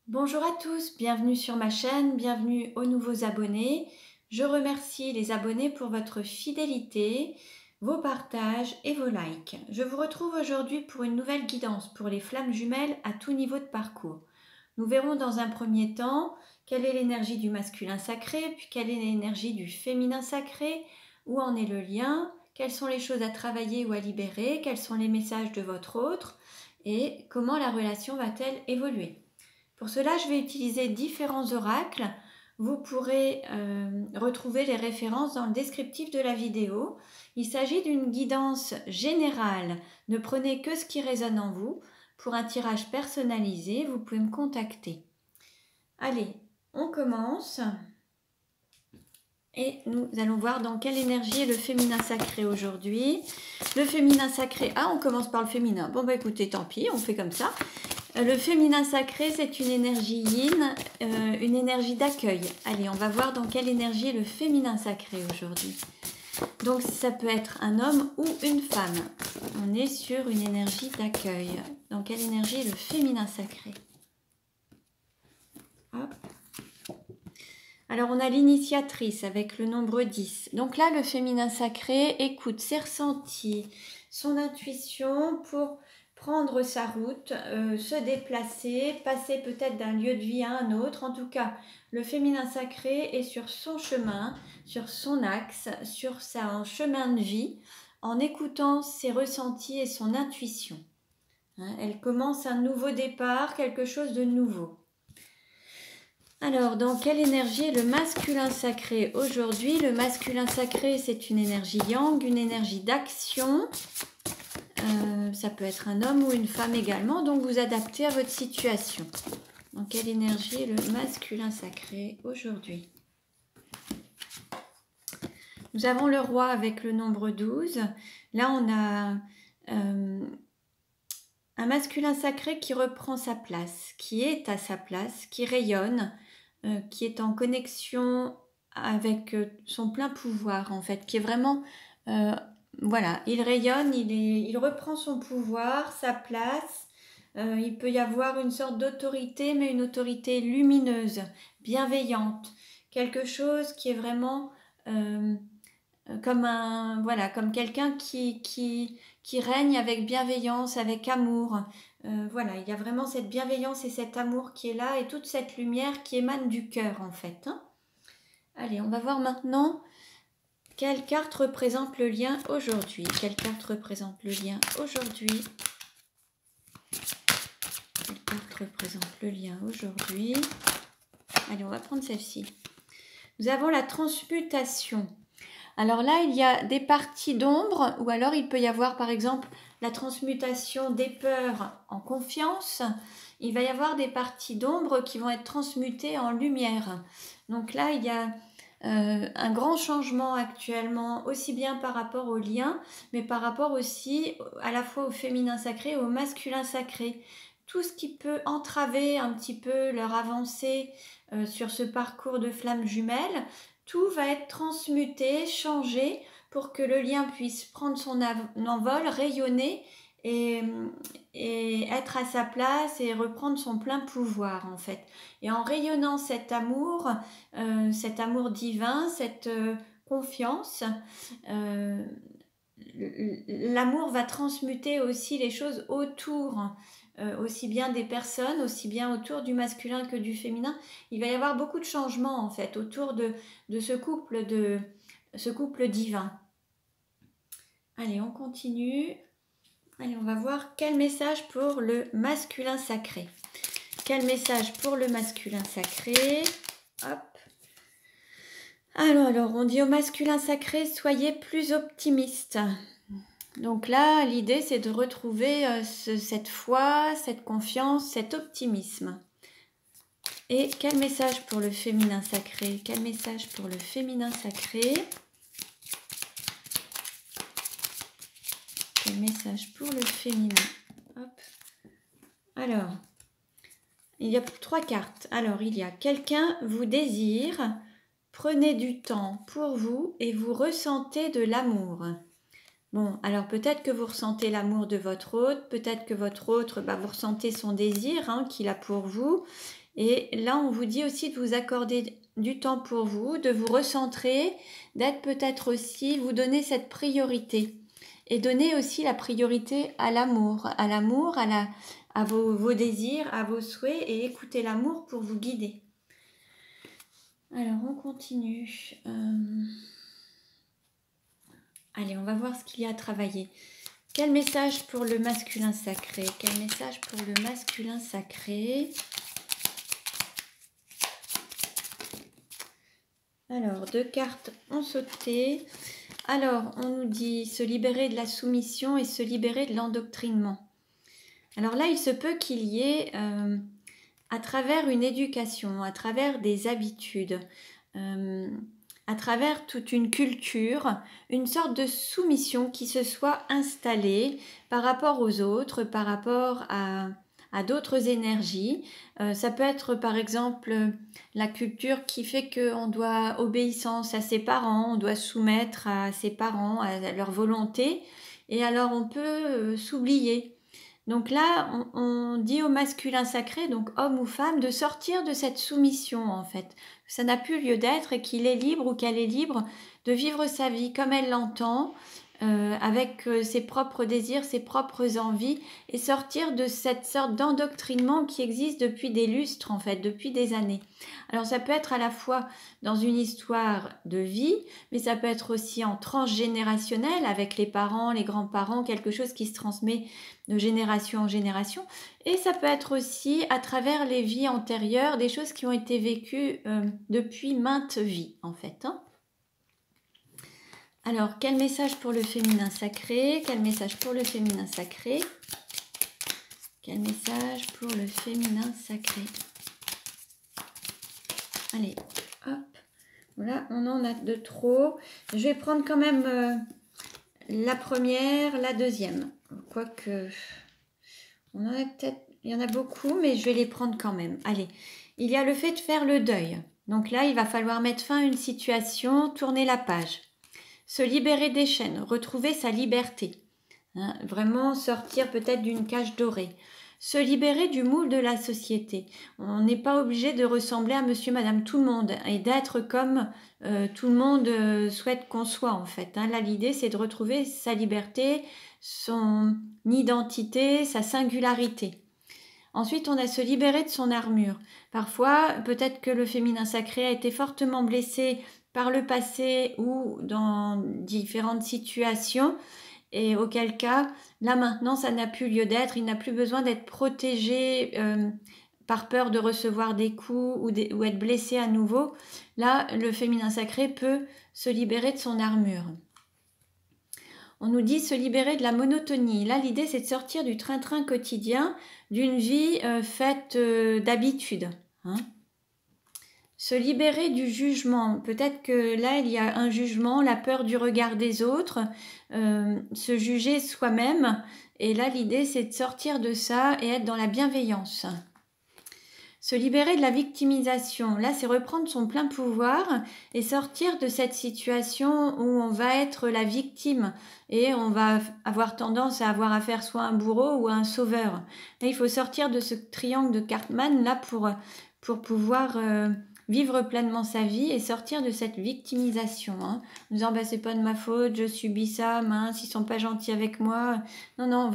Bonjour à tous, bienvenue sur ma chaîne, bienvenue aux nouveaux abonnés. Je remercie les abonnés pour votre fidélité, vos partages et vos likes. Je vous retrouve aujourd'hui pour une nouvelle guidance pour les flammes jumelles à tout niveau de parcours. Nous verrons dans un premier temps quelle est l'énergie du masculin sacré, puis quelle est l'énergie du féminin sacré, où en est le lien, quelles sont les choses à travailler ou à libérer, quels sont les messages de votre autre et comment la relation va-t-elle évoluer. Pour cela, je vais utiliser différents oracles. Vous pourrez retrouver les références dans le descriptif de la vidéo. Il s'agit d'une guidance générale. Ne prenez que ce qui résonne en vous. Pour un tirage personnalisé, vous pouvez me contacter. Allez, on commence. Et nous allons voir dans quelle énergie est le féminin sacré aujourd'hui. Le féminin sacré, on commence par le féminin. Bon bah écoutez, tant pis, on fait comme ça. Le féminin sacré, c'est une énergie yin, une énergie d'accueil. Allez, on va voir dans quelle énergie est le féminin sacré aujourd'hui. Donc, ça peut être un homme ou une femme. On est sur une énergie d'accueil. Dans quelle énergie est le féminin sacré? Hop. Alors, on a l'initiatrice avec le nombre 10. Donc là, le féminin sacré écoute ses ressentis, son intuition pour prendre sa route, se déplacer, passer peut-être d'un lieu de vie à un autre. En tout cas, le féminin sacré est sur son chemin, sur son axe, sur son chemin de vie, en écoutant ses ressentis et son intuition. Elle commence un nouveau départ, quelque chose de nouveau. Alors, dans quelle énergie est le masculin sacré aujourd'hui? Le masculin sacré, c'est une énergie yang, une énergie d'action. Ça peut être un homme ou une femme également, donc vous adaptez à votre situation. Dans quelle énergie est le masculin sacré aujourd'hui? Nous avons le roi avec le nombre 12. Là, on a un masculin sacré qui reprend sa place, qui est à sa place, qui rayonne, qui est en connexion avec son plein pouvoir en fait, qui est vraiment... voilà, il rayonne, il reprend son pouvoir, sa place. Il peut y avoir une sorte d'autorité, mais une autorité lumineuse, bienveillante. Quelque chose qui est vraiment comme quelqu'un qui règne avec bienveillance, avec amour. Voilà, il y a vraiment cette bienveillance et cet amour qui est là et toute cette lumière qui émane du cœur en fait. Allez, on va voir maintenant quelle carte représente le lien aujourd'hui. Quelle carte représente le lien aujourd'hui? Quelle carte représente le lien aujourd'hui? Allez, on va prendre celle-ci. Nous avons la transmutation. Alors là, il y a des parties d'ombre, ou alors il peut y avoir par exemple la transmutation des peurs en confiance. Il va y avoir des parties d'ombre qui vont être transmutées en lumière. Donc là, il y a un grand changement actuellement, aussi bien par rapport au lien, mais par rapport aussi à la fois au féminin sacré et au masculin sacré. Tout ce qui peut entraver un petit peu leur avancée sur ce parcours de flammes jumelles, tout va être transmuté, changé pour que le lien puisse prendre son envol, rayonner et être à sa place et reprendre son plein pouvoir en fait. Et en rayonnant cet amour divin, cette confiance, l'amour va transmuter aussi les choses autour, aussi bien des personnes, aussi bien autour du masculin que du féminin. Il va y avoir beaucoup de changements en fait autour de ce couple divin. Allez, on continue. Allez, on va voir quel message pour le masculin sacré. Quel message pour le masculin sacré? Hop. Alors, on dit au masculin sacré, soyez plus optimiste. Donc là, l'idée, c'est de retrouver cette foi, cette confiance, cet optimisme. Et quel message pour le féminin sacré? Quel message pour le féminin sacré? Quel message pour le féminin? Hop. Alors, il y a 3 cartes. Alors, il y a quelqu'un vous désire, prenez du temps pour vous et vous ressentez de l'amour. Bon, alors peut-être que vous ressentez l'amour de votre autre, peut-être que votre autre, vous ressentez son désir qu'il a pour vous. Et là, on vous dit aussi de vous accorder du temps pour vous, de vous recentrer, d'être peut-être aussi, vous donner cette priorité. Et donner aussi la priorité à l'amour, à vos désirs, à vos souhaits, et écouter l'amour pour vous guider. Alors, on continue. Allez, on va voir ce qu'il y a à travailler. Quel message pour le masculin sacré? Quel message pour le masculin sacré? Alors, 2 cartes ont sauté. Alors, on nous dit se libérer de la soumission et se libérer de l'endoctrinement. Alors là, il se peut qu'il y ait, à travers une éducation, à travers des habitudes, à travers toute une culture, une sorte de soumission qui se soit installée par rapport aux autres, par rapport à d'autres énergies. Ça peut être par exemple la culture qui fait qu'on doit obéissance à ses parents, on doit soumettre à ses parents, à leur volonté, et alors on peut s'oublier. Donc là, on dit au masculin sacré, donc homme ou femme, de sortir de cette soumission en fait. Ça n'a plus lieu d'être et qu'il est libre ou qu'elle est libre de vivre sa vie comme elle l'entend, avec ses propres désirs, ses propres envies, et sortir de cette sorte d'endoctrinement qui existe depuis des lustres en fait, depuis des années. Alors ça peut être à la fois dans une histoire de vie, mais ça peut être aussi en transgénérationnel avec les parents, les grands-parents, quelque chose qui se transmet de génération en génération, et ça peut être aussi à travers les vies antérieures, des choses qui ont été vécues depuis maintes vies en fait, hein. Alors, quel message pour le féminin sacré? Quel message pour le féminin sacré? Quel message pour le féminin sacré? Allez, hop. Voilà, on en a de trop. Je vais prendre quand même la première, la deuxième. Quoique, on en a peut-être, il y en a beaucoup, mais je vais les prendre quand même. Allez, il y a le fait de faire le deuil. Donc là, il va falloir mettre fin à une situation, tourner la page. Se libérer des chaînes, retrouver sa liberté. Hein, vraiment sortir peut-être d'une cage dorée. Se libérer du moule de la société. On n'est pas obligé de ressembler à monsieur, madame, tout le monde et d'être comme tout le monde souhaite qu'on soit en fait. Hein. Là, l'idée, c'est de retrouver sa liberté, son identité, sa singularité. Ensuite, on a se libérer de son armure. Parfois, peut-être que le féminin sacré a été fortement blessé par le passé ou dans différentes situations, et auquel cas, là maintenant, ça n'a plus lieu d'être, il n'a plus besoin d'être protégé par peur de recevoir des coups ou être blessé à nouveau. Là, le féminin sacré peut se libérer de son armure. On nous dit se libérer de la monotonie. Là, l'idée, c'est de sortir du train-train quotidien, d'une vie faite d'habitude. Hein. Se libérer du jugement. Peut-être que là, il y a un jugement, la peur du regard des autres, se juger soi-même. Et là, l'idée, c'est de sortir de ça et être dans la bienveillance. Se libérer de la victimisation. Là, c'est reprendre son plein pouvoir et sortir de cette situation où on va être la victime et on va avoir tendance à avoir affaire soit à un bourreau ou à un sauveur. Là, il faut sortir de ce triangle de Cartman là pour pouvoir vivre pleinement sa vie et sortir de cette victimisation, hein, en disant bah, c'est pas de ma faute, je subis ça, mince, ils sont pas gentils avec moi. Non,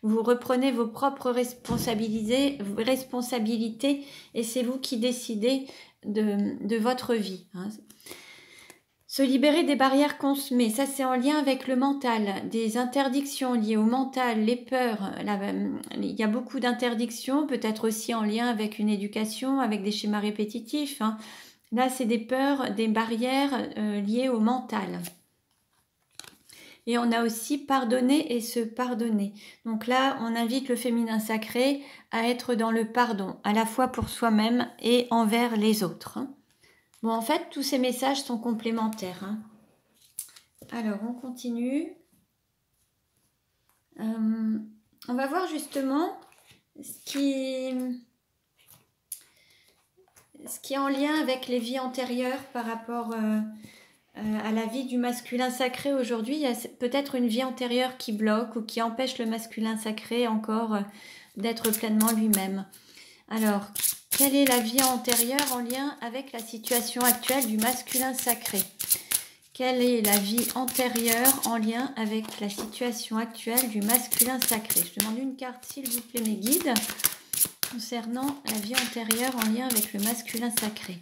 vous reprenez vos propres responsabilités et c'est vous qui décidez de votre vie. Hein. Se libérer des barrières qu'on se met, ça c'est en lien avec le mental, des interdictions liées au mental, les peurs. Il y a beaucoup d'interdictions, peut-être aussi en lien avec une éducation, avec des schémas répétitifs. Hein. Là, c'est des peurs, des barrières liées au mental. Et on a aussi pardonner et se pardonner. Donc là, on invite le féminin sacré à être dans le pardon, à la fois pour soi-même et envers les autres. Hein. Bon, en fait, tous ces messages sont complémentaires. Hein. Alors, on continue. On va voir justement ce qui est en lien avec les vies antérieures par rapport à la vie du masculin sacré aujourd'hui. Il y a peut-être une vie antérieure qui bloque ou qui empêche le masculin sacré encore d'être pleinement lui-même. Alors, Quelle est la vie antérieure en lien avec la situation actuelle du masculin sacré? Quelle est la vie antérieure en lien avec la situation actuelle du masculin sacré? Je demande une carte, s'il vous plaît, mes guides, concernant la vie antérieure en lien avec le masculin sacré.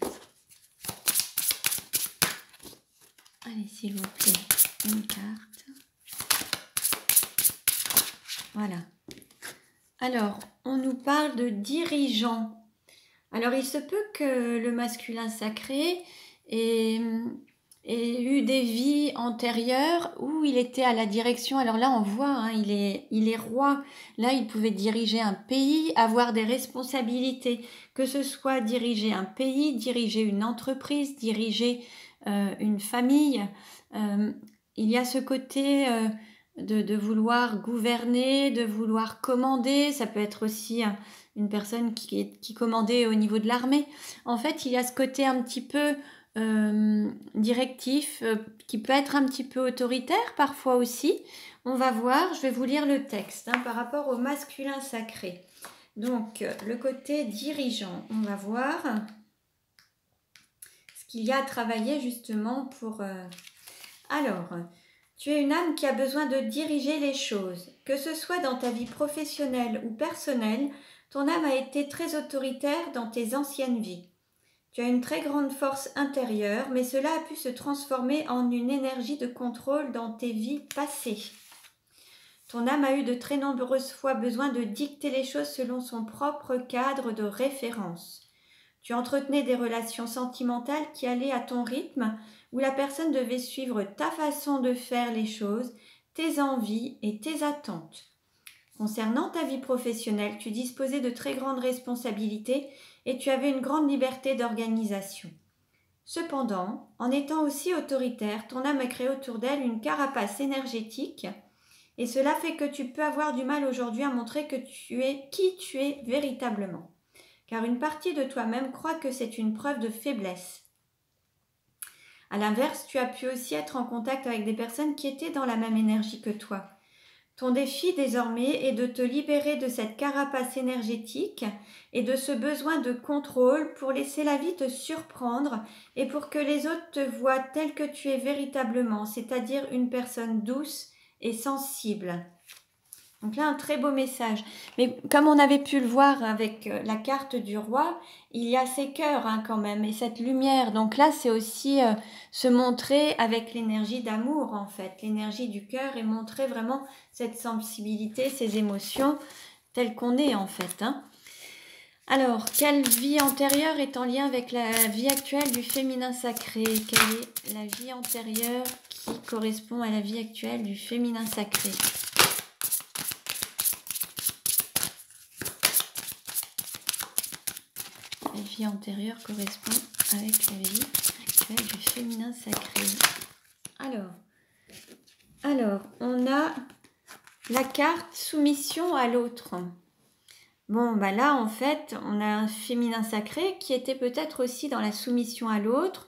Allez, s'il vous plaît, une carte. Voilà. Alors, on nous parle de dirigeant. Alors, il se peut que le masculin sacré ait eu des vies antérieures où il était à la direction. Alors là, on voit, hein, il est roi. Là, il pouvait diriger un pays, avoir des responsabilités, que ce soit diriger un pays, diriger une entreprise, diriger une famille. Il y a ce côté de vouloir gouverner, de vouloir commander. Ça peut être aussi une personne qui commandait au niveau de l'armée. En fait, il y a ce côté un petit peu directif, qui peut être un petit peu autoritaire parfois aussi. On va voir, je vais vous lire le texte par rapport au masculin sacré. Donc, le côté dirigeant, on va voir ce qu'il y a à travailler justement pour... Alors, tu es une âme qui a besoin de diriger les choses. Que ce soit dans ta vie professionnelle ou personnelle, ton âme a été très autoritaire dans tes anciennes vies. Tu as une très grande force intérieure, mais cela a pu se transformer en une énergie de contrôle dans tes vies passées. Ton âme a eu de très nombreuses fois besoin de dicter les choses selon son propre cadre de référence. Tu entretenais des relations sentimentales qui allaient à ton rythme, où la personne devait suivre ta façon de faire les choses, tes envies et tes attentes. Concernant ta vie professionnelle, tu disposais de très grandes responsabilités et tu avais une grande liberté d'organisation. Cependant, en étant aussi autoritaire, ton âme a créé autour d'elle une carapace énergétique et cela fait que tu peux avoir du mal aujourd'hui à montrer que tu es qui tu es véritablement. Car une partie de toi-même croit que c'est une preuve de faiblesse. À l'inverse, tu as pu aussi être en contact avec des personnes qui étaient dans la même énergie que toi. Ton défi désormais est de te libérer de cette carapace énergétique et de ce besoin de contrôle pour laisser la vie te surprendre et pour que les autres te voient tel que tu es véritablement, c'est-à-dire une personne douce et sensible. Donc là, un très beau message. Mais comme on avait pu le voir avec la carte du roi, il y a ces cœurs quand même et cette lumière. Donc là, c'est aussi se montrer avec l'énergie d'amour en fait, l'énergie du cœur et montrer vraiment cette sensibilité, ces émotions telles qu'on est en fait. Alors, quelle vie antérieure est en lien avec la vie actuelle du féminin sacré? Quelle est la vie antérieure qui correspond à la vie actuelle du féminin sacré? La vie antérieure correspond avec la vie actuelle du féminin sacré. Alors, on a la carte soumission à l'autre. Bon, bah là, en fait, on a un féminin sacré qui était peut-être aussi dans la soumission à l'autre,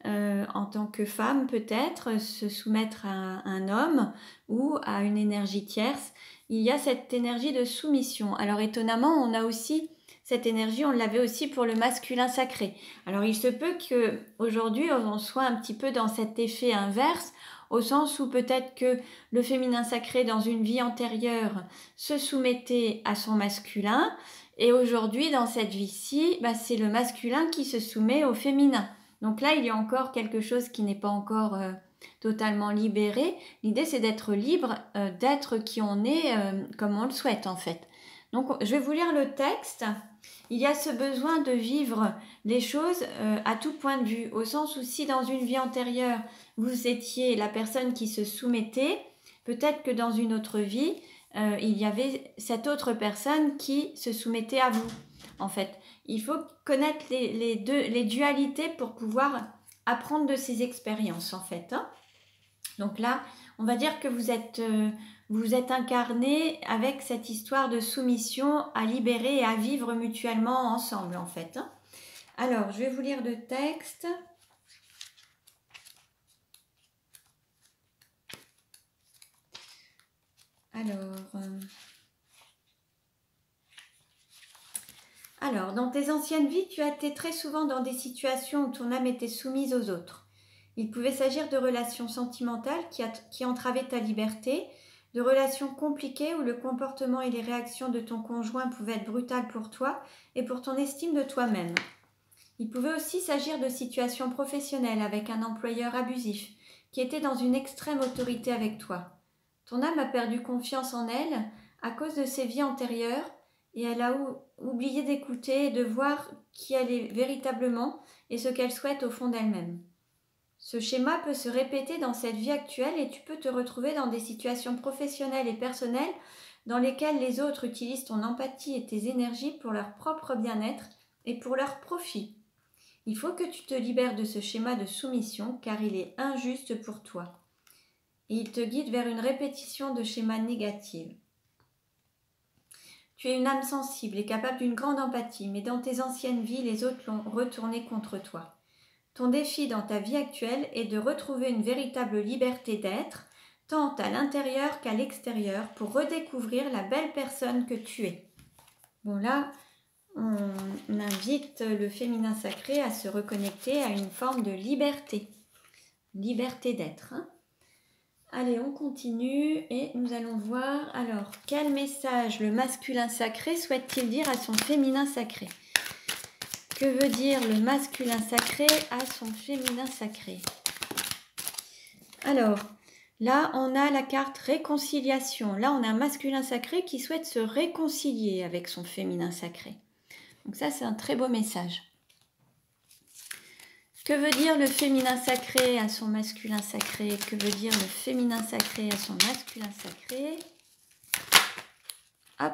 en tant que femme peut-être, se soumettre à un homme ou à une énergie tierce. Il y a cette énergie de soumission. Alors, étonnamment, on a aussi... Cette énergie, on l'avait aussi pour le masculin sacré. Alors, il se peut qu'aujourd'hui, on soit un petit peu dans cet effet inverse, au sens où peut-être que le féminin sacré, dans une vie antérieure, se soumettait à son masculin, et aujourd'hui, dans cette vie-ci, c'est le masculin qui se soumet au féminin. Donc là, il y a encore quelque chose qui n'est pas encore totalement libéré. L'idée, c'est d'être libre, d'être qui on est, comme on le souhaite en fait. Donc, je vais vous lire le texte. Il y a ce besoin de vivre les choses à tout point de vue, au sens où si dans une vie antérieure, vous étiez la personne qui se soumettait, peut-être que dans une autre vie, il y avait cette autre personne qui se soumettait à vous. En fait, il faut connaître les dualités pour pouvoir apprendre de ces expériences, en fait. Donc là, on va dire que vous êtes incarné avec cette histoire de soumission à libérer et à vivre mutuellement ensemble, en fait. Alors, je vais vous lire le texte. Alors, dans tes anciennes vies, tu as été très souvent dans des situations où ton âme était soumise aux autres. Il pouvait s'agir de relations sentimentales qui entravaient ta liberté, de relations compliquées où le comportement et les réactions de ton conjoint pouvaient être brutales pour toi et pour ton estime de toi-même. Il pouvait aussi s'agir de situations professionnelles avec un employeur abusif qui était dans une extrême autorité avec toi. Ton âme a perdu confiance en elle à cause de ses vies antérieures et elle a oublié d'écouter et de voir qui elle est véritablement et ce qu'elle souhaite au fond d'elle-même. Ce schéma peut se répéter dans cette vie actuelle et tu peux te retrouver dans des situations professionnelles et personnelles dans lesquelles les autres utilisent ton empathie et tes énergies pour leur propre bien-être et pour leur profit. Il faut que tu te libères de ce schéma de soumission car il est injuste pour toi. Et il te guide vers une répétition de schémas négatifs. Tu es une âme sensible et capable d'une grande empathie, mais dans tes anciennes vies, les autres l'ont retourné contre toi. Ton défi dans ta vie actuelle est de retrouver une véritable liberté d'être, tant à l'intérieur qu'à l'extérieur, pour redécouvrir la belle personne que tu es. Bon là, on invite le féminin sacré à se reconnecter à une forme de liberté. Liberté d'être. Allez, on continue et nous allons voir alors quel message le masculin sacré souhaite-t-il dire à son féminin sacré. Que veut dire le masculin sacré à son féminin sacré? Alors, là, on a la carte réconciliation. Là, on a un masculin sacré qui souhaite se réconcilier avec son féminin sacré. Donc ça, c'est un très beau message. Que veut dire le féminin sacré à son masculin sacré? Que veut dire le féminin sacré à son masculin sacré? Hop,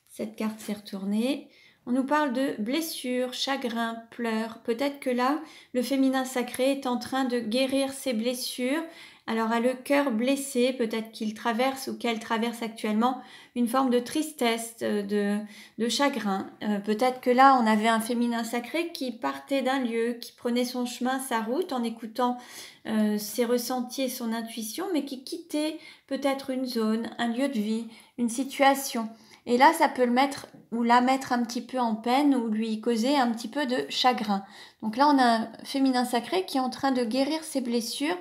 cette carte s'est retournée. On nous parle de blessures, chagrin, pleurs. Peut-être que là, le féminin sacré est en train de guérir ses blessures. Alors, a le cœur blessé, peut-être qu'il traverse ou qu'elle traverse actuellement une forme de tristesse, de chagrin. Peut-être que là, on avait un féminin sacré qui partait d'un lieu, qui prenait son chemin, sa route, en écoutant ses ressentis et son intuition, mais qui quittait peut-être une zone, un lieu de vie, une situation. Et là, ça peut le mettre ou la mettre un petit peu en peine ou lui causer un petit peu de chagrin. Donc là, on a un féminin sacré qui est en train de guérir ses blessures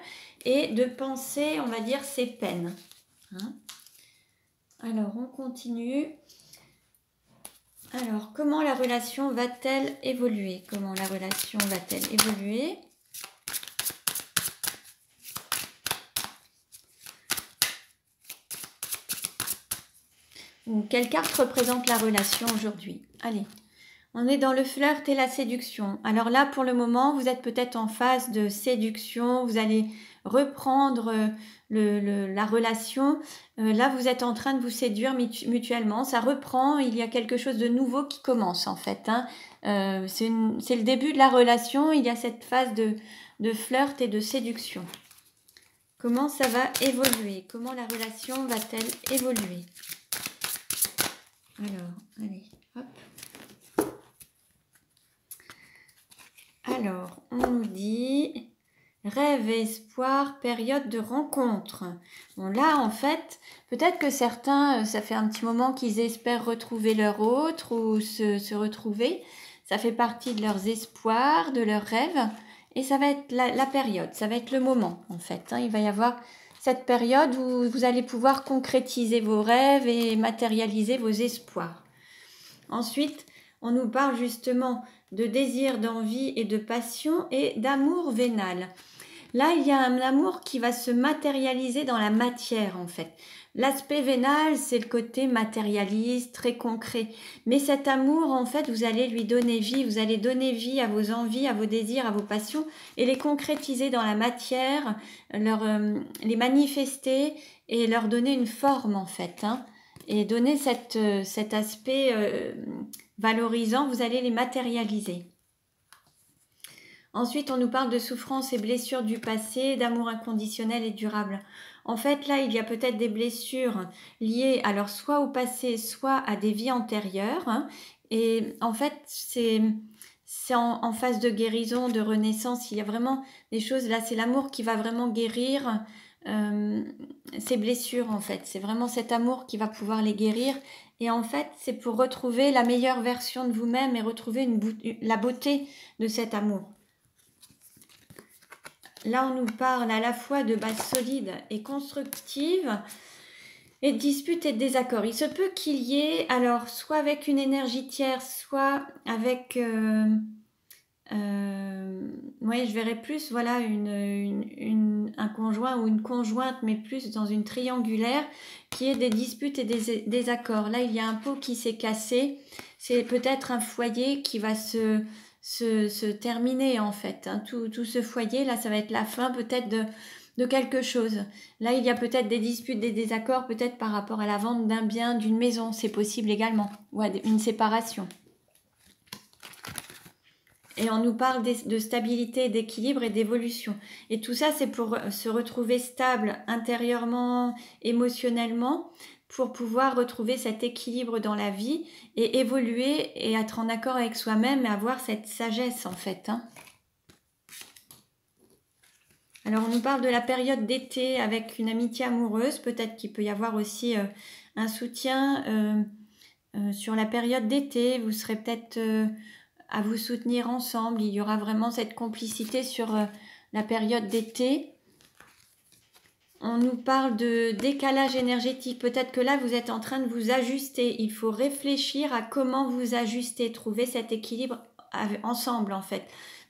et de penser, on va dire, ses peines. Hein? Alors, on continue. Alors, comment la relation va-t-elle évoluer? Comment la relation va-t-elle évoluer? Ou quelle carte représente la relation aujourd'hui? Allez, on est dans le flirt et la séduction. Alors là, pour le moment, vous êtes peut-être en phase de séduction. Vous allez reprendre la relation. Là, vous êtes en train de vous séduire mutuellement. Ça reprend. Il y a quelque chose de nouveau qui commence en fait. Hein. C'est le début de la relation. Il y a cette phase de flirt et de séduction. Comment ça va évoluer? Comment la relation va-t-elle évoluer? Alors, allez, hop. Alors, on nous dit rêve et espoir, période de rencontre. Bon, là, en fait, peut-être que certains, ça fait un petit moment qu'ils espèrent retrouver leur autre ou se retrouver. Ça fait partie de leurs espoirs, de leurs rêves. Et ça va être la période, ça va être le moment, en fait. Hein. Il va y avoir cette période où vous allez pouvoir concrétiser vos rêves et matérialiser vos espoirs. Ensuite, on nous parle justement de désir, d'envie et de passion et d'amour vénal. Là, il y a un amour qui va se matérialiser dans la matière en fait. L'aspect vénal, c'est le côté matérialiste, très concret. Mais cet amour, en fait, vous allez lui donner vie, vous allez donner vie à vos envies, à vos désirs, à vos passions et les concrétiser dans la matière, les manifester et leur donner une forme en fait. Hein. Et donner cet aspect valorisant, vous allez les matérialiser. Ensuite, on nous parle de souffrances et blessures du passé, d'amour inconditionnel et durable. En fait, là, il y a peut-être des blessures liées alors soit au passé, soit à des vies antérieures. Hein, et en fait, c'est en phase de guérison, de renaissance. Il y a vraiment des choses, là, c'est l'amour qui va vraiment guérir ces blessures, en fait. C'est vraiment cet amour qui va pouvoir les guérir Et en fait, c'est pour retrouver la meilleure version de vous-même et retrouver la beauté de cet amour. Là, on nous parle à la fois de bases solides et constructives, et de disputes et de désaccords. Il se peut qu'il y ait, alors, soit avec une énergie tierce, soit avec... oui, je verrais plus, voilà, un conjoint ou une conjointe, mais plus dans une triangulaire, qui ait des disputes et des désaccords. Là, il y a un pot qui s'est cassé. C'est peut-être un foyer qui va se terminer, en fait. Hein. Tout ce foyer, là, ça va être la fin peut-être de quelque chose. Là, il y a peut-être des disputes, des désaccords, peut-être par rapport à la vente d'un bien, d'une maison. C'est possible également. Ou à une séparation. Et on nous parle de stabilité, d'équilibre et d'évolution. Et tout ça, c'est pour se retrouver stable intérieurement, émotionnellement, pour pouvoir retrouver cet équilibre dans la vie et évoluer et être en accord avec soi-même et avoir cette sagesse en fait. Hein. Alors on nous parle de la période d'été avec une amitié amoureuse. Peut-être qu'il peut y avoir aussi un soutien sur la période d'été. Vous serez peut-être... à vous soutenir ensemble. Il y aura vraiment cette complicité sur la période d'été. On nous parle de décalage énergétique. Peut-être que là, vous êtes en train de vous ajuster. Il faut réfléchir à comment vous ajuster, trouver cet équilibre ensemble, en fait.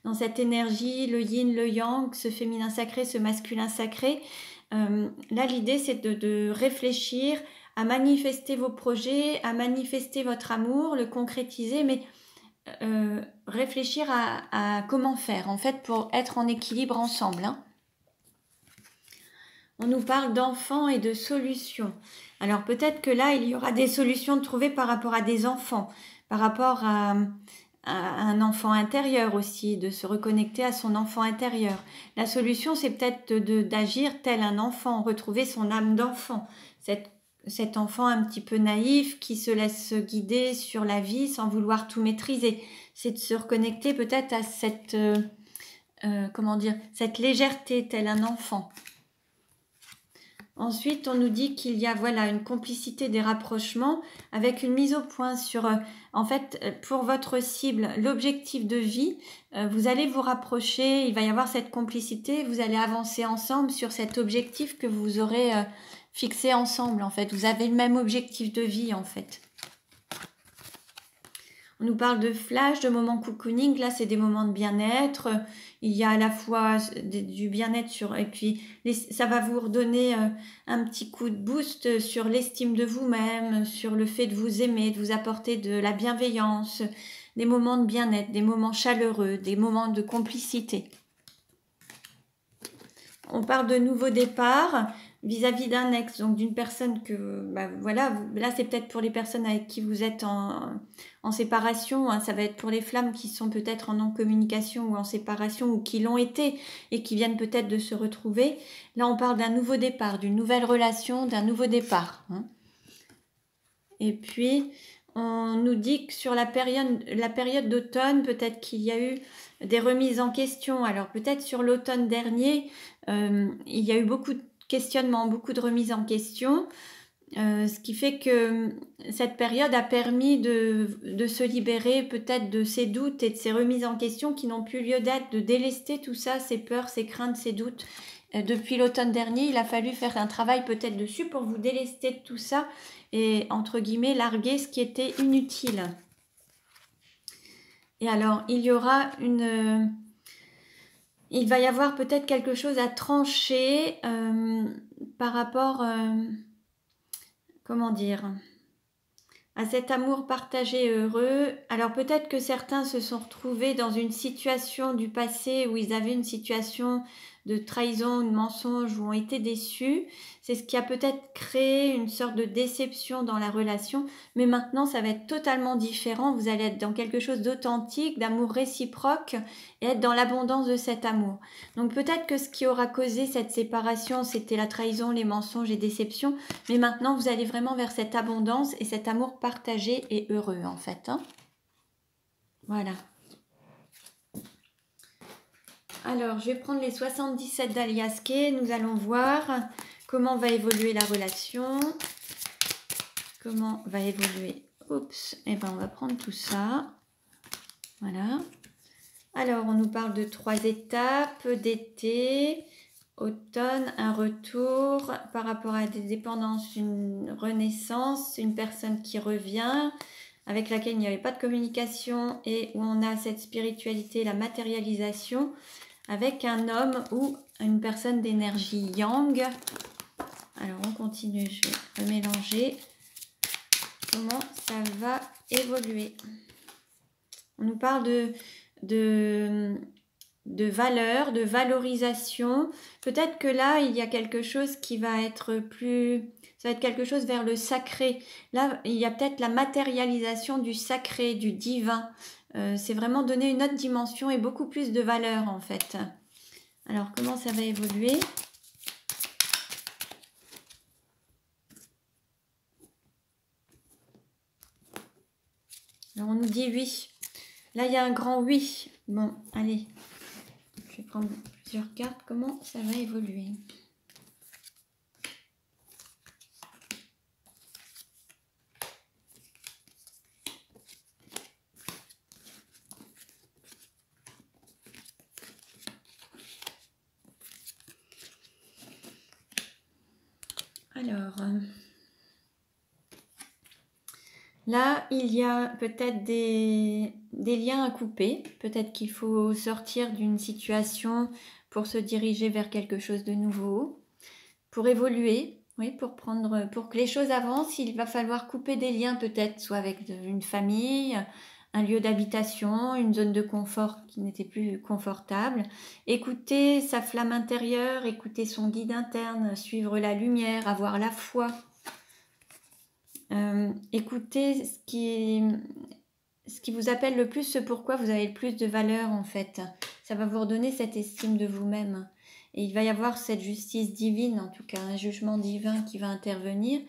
Dans cette énergie, le yin, le yang, ce féminin sacré, ce masculin sacré. Là, l'idée, c'est de réfléchir à manifester vos projets, à manifester votre amour, le concrétiser, mais réfléchir à comment faire en fait pour être en équilibre ensemble. Hein. On nous parle d'enfants et de solutions. Alors peut-être que là, il y aura des solutions de trouver par rapport à des enfants, par rapport à un enfant intérieur aussi, de se reconnecter à son enfant intérieur. La solution, c'est peut-être d'agir tel un enfant, retrouver son âme d'enfant, cet enfant un petit peu naïf qui se laisse guider sur la vie sans vouloir tout maîtriser. C'est de se reconnecter peut-être à cette, cette légèreté tel un enfant. Ensuite, on nous dit qu'il y a une complicité des rapprochements avec une mise au point sur, en fait, pour votre cible, l'objectif de vie. Vous allez vous rapprocher, il va y avoir cette complicité, vous allez avancer ensemble sur cet objectif que vous aurez fixé ensemble, en fait. Vous avez le même objectif de vie, en fait. On nous parle de flash, de moments cocooning. Là, c'est des moments de bien-être. Il y a à la fois du bien-être et puis ça va vous redonner un petit coup de boost sur l'estime de vous-même, sur le fait de vous aimer, de vous apporter de la bienveillance, des moments de bien-être, des moments chaleureux, des moments de complicité. On parle de nouveau départ vis-à-vis d'un ex, donc d'une personne que, là c'est peut-être pour les personnes avec qui vous êtes en séparation, hein, ça va être pour les flammes qui sont peut-être en non-communication ou en séparation ou qui l'ont été et qui viennent peut-être de se retrouver. Là on parle d'un nouveau départ, d'une nouvelle relation, d'un nouveau départ. Hein. Et puis on nous dit que sur la période d'automne, peut-être qu'il y a eu des remises en question. Alors peut-être sur l'automne dernier, il y a eu beaucoup de questionnements, beaucoup de remises en question, ce qui fait que cette période a permis de se libérer peut-être de ces doutes et de ces remises en question qui n'ont plus lieu d'être, de délester tout ça, ces peurs, ces craintes, ces doutes. Depuis l'automne dernier, il a fallu faire un travail peut-être dessus pour vous délester de tout ça et, entre guillemets, larguer ce qui était inutile. Et alors, il va y avoir peut-être quelque chose à trancher par rapport, à cet amour partagé et heureux. Alors peut-être que certains se sont retrouvés dans une situation du passé où ils avaient une situation de trahison, de mensonge, ou ont été déçus. C'est ce qui a peut-être créé une sorte de déception dans la relation. Mais maintenant, ça va être totalement différent. Vous allez être dans quelque chose d'authentique, d'amour réciproque et être dans l'abondance de cet amour. Donc peut-être que ce qui aura causé cette séparation, c'était la trahison, les mensonges et déceptions. Mais maintenant, vous allez vraiment vers cette abondance et cet amour partagé et heureux, en fait. Hein. Voilà. Alors, je vais prendre les 77 d'Aliaske. Nous allons voir comment va évoluer la relation. comment va évoluer. Oups, et ben on va prendre tout ça. Voilà. Alors, on nous parle de 3 étapes, d'été, automne, un retour, par rapport à des dépendances, une renaissance, une personne qui revient, avec laquelle il n'y avait pas de communication et où on a cette spiritualité, la matérialisation, avec un homme ou une personne d'énergie yang. Alors, on continue, je vais remélanger. Comment ça va évoluer? On nous parle de valeur, de valorisation. Peut-être que là, il y a quelque chose qui va être plus... Ça va être quelque chose vers le sacré. Là, il y a peut-être la matérialisation du sacré, du divin. C'est vraiment donner une autre dimension et beaucoup plus de valeur, en fait. Alors, comment ça va évoluer? Alors, on nous dit oui. Là, il y a un grand oui. Bon, allez. Je vais prendre plusieurs cartes. Comment ça va évoluer? Alors, là, il y a peut-être des liens à couper. Peut-être qu'il faut sortir d'une situation pour se diriger vers quelque chose de nouveau, pour évoluer, oui, pour que les choses avancent. Il va falloir couper des liens peut-être, soit avec une famille, un lieu d'habitation, une zone de confort qui n'était plus confortable. Écouter sa flamme intérieure, écouter son guide interne, suivre la lumière, avoir la foi. Écoutez ce qui vous appelle le plus, ce pourquoi vous avez le plus de valeur en fait. Ça va vous redonner cette estime de vous-même. Et il va y avoir cette justice divine, en tout cas un jugement divin qui va intervenir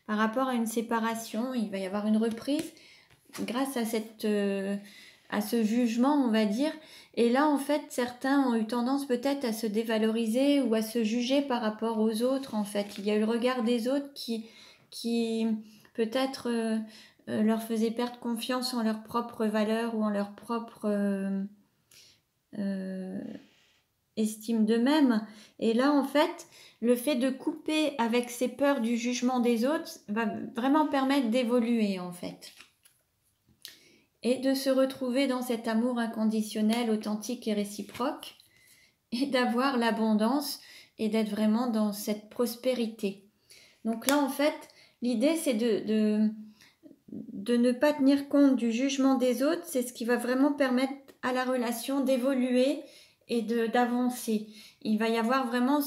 par rapport à une séparation. Il va y avoir une reprise grâce à ce jugement, on va dire. Et là, en fait, certains ont eu tendance peut-être à se dévaloriser ou à se juger par rapport aux autres, en fait. Il y a eu le regard des autres qui peut-être leur faisait perdre confiance en leurs propres valeurs ou en leur propre estime d'eux-mêmes. Et là, en fait, le fait de couper avec ces peurs du jugement des autres va vraiment permettre d'évoluer, en fait. Et de se retrouver dans cet amour inconditionnel, authentique et réciproque, et d'avoir l'abondance et d'être vraiment dans cette prospérité. Donc là, en fait, l'idée, c'est de ne pas tenir compte du jugement des autres. C'est ce qui va vraiment permettre à la relation d'évoluer et d'avancer. Il va y avoir vraiment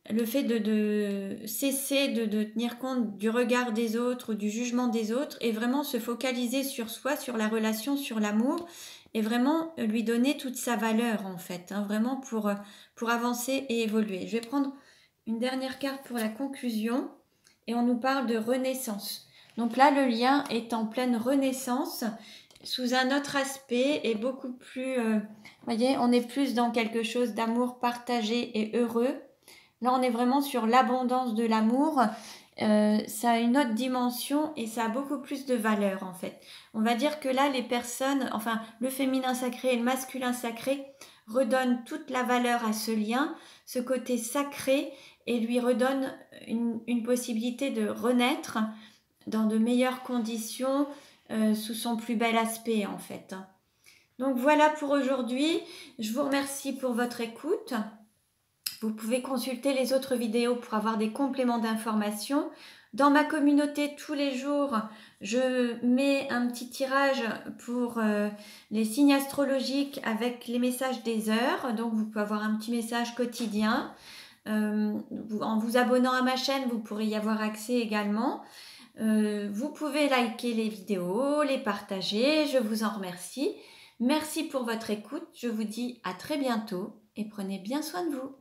le fait de cesser de tenir compte du regard des autres ou du jugement des autres et vraiment se focaliser sur soi, sur la relation, sur l'amour et vraiment lui donner toute sa valeur en fait, hein, vraiment pour avancer et évoluer. Je vais prendre une dernière carte pour la conclusion et on nous parle de renaissance. Donc là, le lien est en pleine renaissance sous un autre aspect et beaucoup plus, voyez, on est plus dans quelque chose d'amour partagé et heureux. Là, on est vraiment sur l'abondance de l'amour. Ça a une autre dimension et ça a beaucoup plus de valeur en fait. On va dire que là, les personnes, enfin le féminin sacré et le masculin sacré redonnent toute la valeur à ce lien, ce côté sacré et lui redonnent une possibilité de renaître dans de meilleures conditions sous son plus bel aspect en fait. Donc voilà pour aujourd'hui. Je vous remercie pour votre écoute. Vous pouvez consulter les autres vidéos pour avoir des compléments d'informations. Dans ma communauté, tous les jours, je mets un petit tirage pour les signes astrologiques avec les messages des heures. Donc, vous pouvez avoir un petit message quotidien. En vous abonnant à ma chaîne, vous pourrez y avoir accès également. Vous pouvez liker les vidéos, les partager. Je vous en remercie. Merci pour votre écoute. Je vous dis à très bientôt et prenez bien soin de vous.